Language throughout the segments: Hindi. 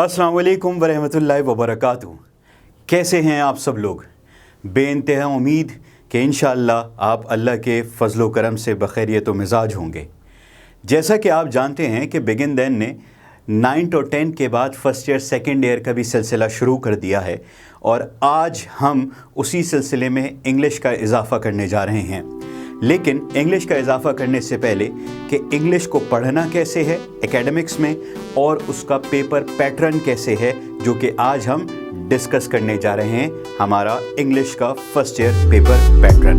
अस्सलाम वालेकुम वरहमतुल्लाहि वबरकातुहू। कैसे हैं आप सब लोग? बेइंतहा उम्मीद कि इंशाअल्लाह आप अल्लाह के फ़ज़्ल व करम से बखैरियत व मिजाज होंगे। जैसा कि आप जानते हैं कि बिगिन देन ने 9th और 10th के बाद फ़र्स्ट ईयर सेकेंड ईयर का भी सिलसिला शुरू कर दिया है और आज हम उसी सिलसिले में इंग्लिश का इजाफ़ा करने जा रहे हैं। लेकिन इंग्लिश का इजाफ़ा करने से पहले कि इंग्लिश को पढ़ना कैसे है एकेडमिक्स में और उसका पेपर पैटर्न कैसे है, जो कि आज हम डिस्कस करने जा रहे हैं, हमारा इंग्लिश का फर्स्ट ईयर पेपर पैटर्न।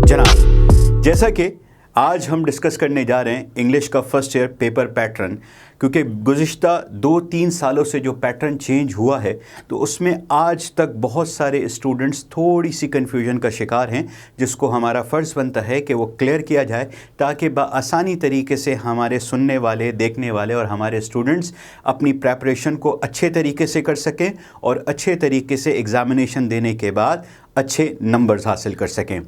जनाब, जैसा कि आज हम डिस्कस करने जा रहे हैं इंग्लिश का फर्स्ट ईयर पेपर पैटर्न, क्योंकि गुज़िश्ता 2-3 सालों से जो पैटर्न चेंज हुआ है तो उसमें आज तक बहुत सारे स्टूडेंट्स थोड़ी सी कन्फ्यूजन का शिकार हैं, जिसको हमारा फ़र्ज़ बनता है कि वो क्लियर किया जाए ताकि बआसानी तरीके से हमारे सुनने वाले, देखने वाले और हमारे स्टूडेंट्स अपनी प्रेपरेशन को अच्छे तरीके से कर सकें और अच्छे तरीके से एग्ज़ामिनेशन देने के बाद अच्छे नंबर्स हासिल कर सकें।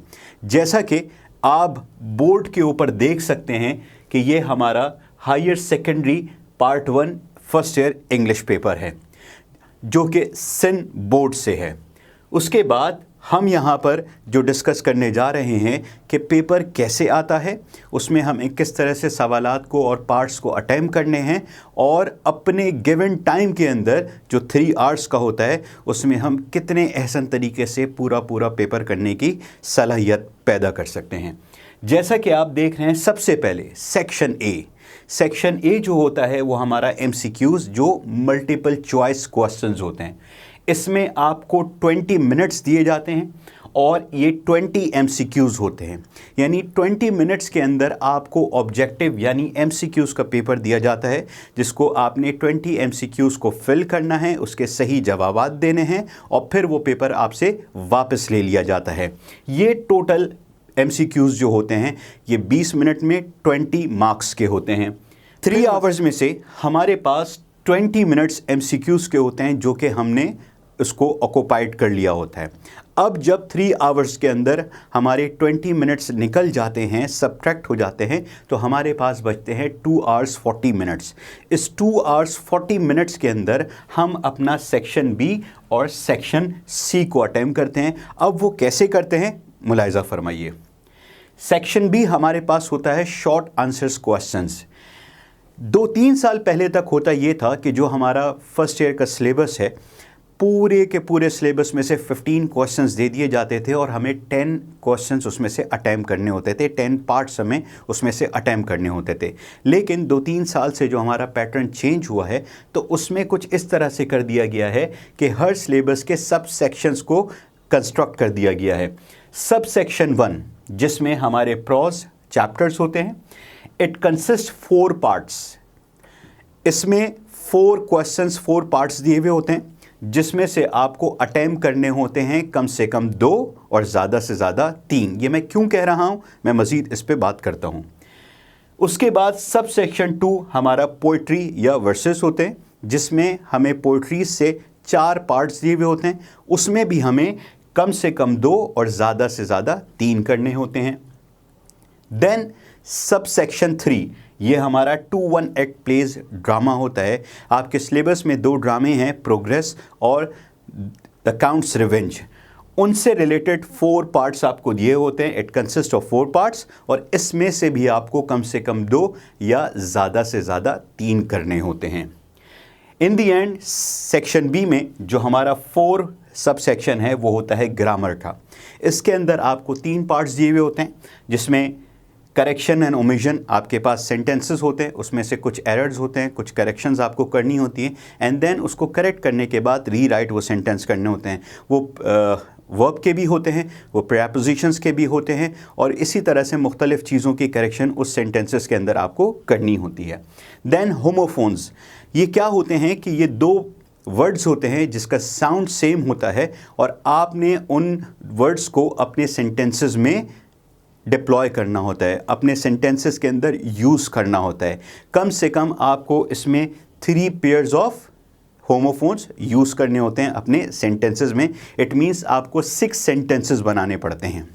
जैसा कि आप बोर्ड के ऊपर देख सकते हैं कि ये हमारा higher secondary part 1 first year English paper है, जो कि सिंध बोर्ड से है। उसके बाद हम यहाँ पर जो डिस्कस करने जा रहे हैं कि पेपर कैसे आता है, उसमें हमें किस तरह से सवालात को और पार्ट्स को अटेम्प्ट करने हैं और अपने गिवन टाइम के अंदर जो 3 आवर्स का होता है उसमें हम कितने अहसन तरीके से पूरा पेपर करने की सलाहियत पैदा कर सकते हैं। जैसा कि आप देख रहे हैं, सबसे पहले सेक्शन ए जो होता है वो हमारा MCQs, जो मल्टीपल चॉइस क्वेश्चंस होते हैं। इसमें आपको 20 मिनट्स दिए जाते हैं और ये 20 MCQs होते हैं, यानी 20 मिनट्स के अंदर आपको ऑब्जेक्टिव यानी MCQs का पेपर दिया जाता है, जिसको आपने 20 MCQs को फिल करना है, उसके सही जवाबात देने हैं और फिर वो पेपर आपसे वापस ले लिया जाता है। ये टोटल MCQs जो होते हैं ये 20 मिनट में 20 मार्क्स के होते हैं। 3 आवर्स में से हमारे पास 20 मिनट्स MCQs के होते हैं, जो कि हमने उसको ऑक्यूपाइड कर लिया होता है। अब जब 3 आवर्स के अंदर हमारे 20 मिनट्स निकल जाते हैं, सब्ट्रैक्ट हो जाते हैं, तो हमारे पास बचते हैं 2 आवर्स 40 मिनट्स। इस 2 आवर्स 40 मिनट्स के अंदर हम अपना सेक्शन B और सेक्शन C को अटेम्प्ट करते हैं। अब वो कैसे करते हैं, मुलाहिज़ा फरमाइए। सेक्शन B हमारे पास होता है शॉर्ट आंसर्स क्वेश्चंस। 2-3 साल पहले तक होता ये था कि जो हमारा फर्स्ट ईयर का सिलेबस है, पूरे के पूरे सिलेबस में से 15 क्वेश्चंस दे दिए जाते थे और हमें 10 क्वेश्चंस उसमें से अटेम्प्ट करने होते थे, 10 पार्ट्स हमें उसमें से अटेम्प्ट करने होते थे। लेकिन 2-3 साल से जो हमारा पैटर्न चेंज हुआ है तो उसमें कुछ इस तरह से कर दिया गया है कि हर सिलेबस के सब सेक्शंस को कंस्ट्रक्ट कर दिया गया है। सब सेक्शन 1, जिसमें हमारे प्रोज चैप्टर्स होते हैं, इट कंसिस्ट 4 पार्ट्स। इसमें 4 क्वेश्चंस 4 पार्ट्स दिए हुए होते हैं, जिसमें से आपको अटेम्प्ट करने होते हैं कम से कम 2 और ज़्यादा से ज़्यादा 3। ये मैं क्यों कह रहा हूँ, मैं मज़ीद इस पे बात करता हूँ। उसके बाद सब सेक्शन 2 हमारा पोइट्री या वर्सेस होते हैं, जिसमें हमें पोइट्री से 4 पार्ट्स दिए हुए होते हैं। उसमें भी हमें कम से कम 2 और ज़्यादा से ज़्यादा 3 करने होते हैं। देन सब सेक्शन 3 ये हमारा 2-1 एक्ट प्लेज ड्रामा होता है। आपके सिलेबस में 2 ड्रामे हैं, प्रोग्रेस और द काउंट्स रिवेंज। उनसे रिलेटेड 4 पार्ट्स आपको दिए होते हैं। इट कंसिस्ट ऑफ 4 पार्ट्स और इसमें से भी आपको कम से कम 2 या ज़्यादा से ज़्यादा 3 करने होते हैं। इन दी एंड सेक्शन B में जो हमारा 4 सब सेक्शन है वो होता है ग्रामर का। इसके अंदर आपको 3 पार्ट्स दिए हुए होते हैं, जिसमें करेक्शन एंड ओमिशन, आपके पास सेंटेंसेस होते हैं, उसमें से कुछ एरर्स होते हैं, कुछ करेक्शंस आपको करनी होती हैं एंड देन उसको करेक्ट करने के बाद रीराइट वो सेंटेंस करने होते हैं। वो वर्ब के भी होते हैं, वो प्रीपोजिशंस के भी होते हैं और इसी तरह से मुख्तलिफ़ चीज़ों की करेक्शन उस सेंटेंसेस के अंदर आपको करनी होती है। देन होमोफोन्स, ये क्या होते हैं कि ये 2 वर्ड्स होते हैं जिसका साउंड सेम होता है और आपने उन वर्ड्स को अपने सेंटेंसेस में डिप्लॉय करना होता है, अपने सेंटेंसेस के अंदर यूज़ करना होता है। कम से कम आपको इसमें 3 पेयर्स ऑफ होमोफोन्स यूज़ करने होते हैं अपने सेंटेंसेस में। इट मीन्स आपको 6 सेंटेंसेस बनाने पड़ते हैं।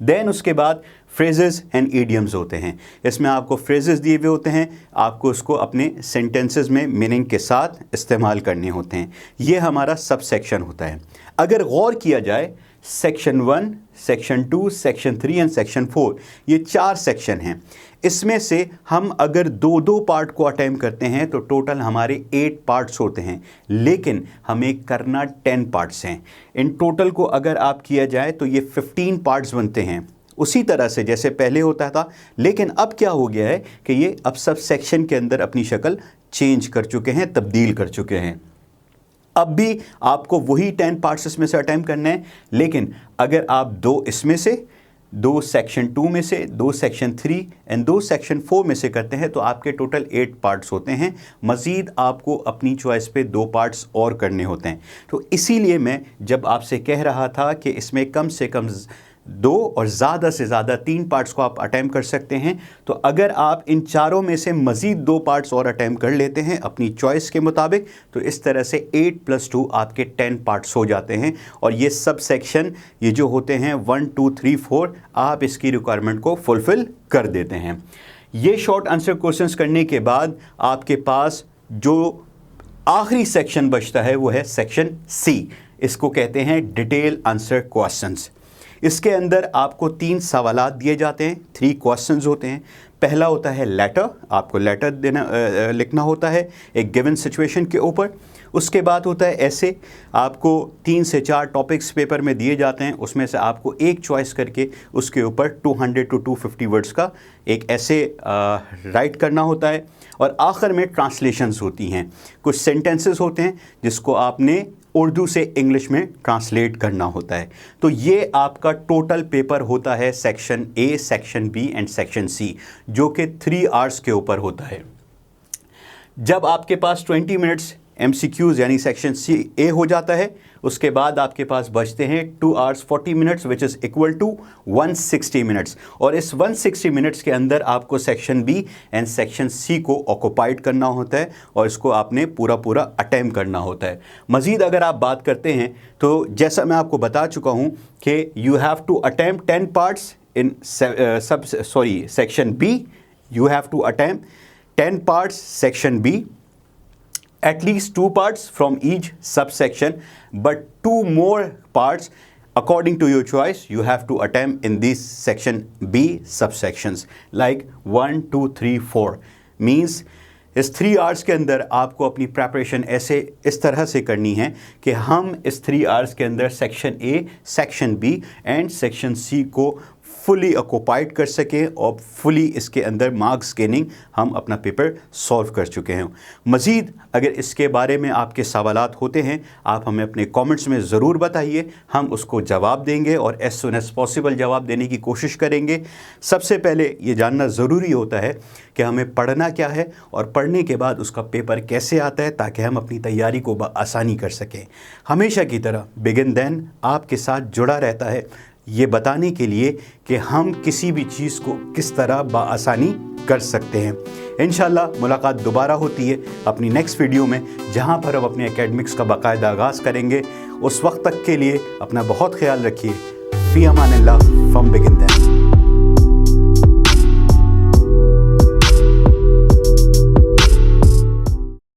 देन उसके बाद फ्रेजेस एंड ईडियम्स होते हैं। इसमें आपको फ्रेजेस दिए हुए होते हैं, आपको उसको अपने सेंटेंसेस में मीनिंग के साथ इस्तेमाल करने होते हैं। ये हमारा सब सेक्शन होता है। अगर गौर किया जाए, section 1, section 2, section 3 and section 4, ये 4 सेक्शन हैं। इसमें से हम अगर 2-2 पार्ट को अटेम्प्ट करते हैं तो टोटल हमारे 8 पार्ट्स होते हैं, लेकिन हमें करना 10 पार्ट्स हैं। इन टोटल को अगर आप किया जाए तो ये 15 पार्ट्स बनते हैं, उसी तरह से जैसे पहले होता था। लेकिन अब क्या हो गया है कि ये अब सब सेक्शन के अंदर अपनी शक्ल चेंज कर चुके हैं, तब्दील कर चुके हैं। अब भी आपको वही 10 पार्ट्स इसमें से अटेम्प्ट करना है, लेकिन अगर आप 2 इसमें से, 2 सेक्शन 2 में से, 2 सेक्शन 3 एंड 2 सेक्शन 4 में से करते हैं तो आपके टोटल 8 पार्ट्स होते हैं। मज़ीद आपको अपनी चॉइस पे 2 पार्ट्स और करने होते हैं। तो इसीलिए मैं जब आपसे कह रहा था कि इसमें कम से कम 2 और ज़्यादा से ज़्यादा 3 पार्ट्स को आप अटेम्प्ट कर सकते हैं, तो अगर आप इन चारों में से मज़ीद 2 पार्ट्स और अटेम्प्ट कर लेते हैं अपनी चॉइस के मुताबिक, तो इस तरह से 8 + 2 आपके 10 पार्ट्स हो जाते हैं। और ये सब सेक्शन ये जो होते हैं 1, 2, 3, 4, आप इसकी रिक्वायरमेंट को फुलफ़िल कर देते हैं। ये शॉर्ट आंसर क्वेश्चंस करने के बाद आपके पास जो आखिरी सेक्शन बचता है वो है सेक्शन सी। इसको कहते हैं डिटेल आंसर क्वेश्चंस। इसके अंदर आपको 3 सवालात दिए जाते हैं, 3 क्वेश्चंस होते हैं। पहला होता है लेटर, आपको लेटर लिखना होता है एक गिवन सिचुएशन के ऊपर। उसके बाद होता है ऐसे, आपको 3 से 4 टॉपिक्स पेपर में दिए जाते हैं, उसमें से आपको एक चॉइस करके उसके ऊपर 200 to 250 वर्ड्स का एक ऐसे राइट करना होता है। और आखिर में ट्रांसलेशंस होती हैं, कुछ सेंटेंसेस होते हैं जिसको आपने उर्दू से इंग्लिश में ट्रांसलेट करना होता है। तो ये आपका टोटल पेपर होता है section A, section B and section C, जो कि 3 आवर्स के ऊपर होता है। जब आपके पास 20 मिनट्स MCQs यानी सेक्शन सी ए हो जाता है, उसके बाद आपके पास बचते हैं 2 hours 40 minutes which is equal to 160 minutes. और इस 160 मिनट्स के अंदर आपको section B and section C को ऑक्यूपाइड करना होता है और इसको आपने पूरा अटेम्प्ट करना होता है। मज़ीद अगर आप बात करते हैं तो जैसा मैं आपको बता चुका हूँ कि you have to attempt 10 parts in section B, you have to attempt 10 parts section B, at least 2 parts from each subsection, but 2 more parts according to your choice you have to attempt in these section B subsections like 1, 2, 3, 4 means इस 3 आवर्स के अंदर आपको अपनी प्रेपरेशन इस तरह से करनी है कि हम इस 3 आवर्स के अंदर section A, section B and section C को फुली ऑक्यूपाइड कर सकें और फुली इसके अंदर मार्क्स गेनिंग हम अपना पेपर सॉल्व कर चुके हैं। मज़ीद अगर इसके बारे में आपके सवालात होते हैं, आप हमें अपने कमेंट्स में ज़रूर बताइए, हम उसको जवाब देंगे और एज सुन एज़ पॉसिबल जवाब देने की कोशिश करेंगे। सबसे पहले ये जानना ज़रूरी होता है कि हमें पढ़ना क्या है और पढ़ने के बाद उसका पेपर कैसे आता है, ताकि हम अपनी तैयारी को आसानी कर सकें। हमेशा की तरह बिगिन देन आपके साथ जुड़ा रहता है ये बताने के लिए कि हम किसी भी चीज़ को किस तरह बआसानी कर सकते हैं। इंशाल्लाह मुलाकात दोबारा होती है अपनी नेक्स्ट वीडियो में, जहां पर हम अपने एकेडमिक्स का बाकायदा आगाज़ करेंगे। उस वक्त तक के लिए अपना बहुत ख्याल रखिए। फ़ी अमानिल्लाह फ्रॉम बिगिन देन।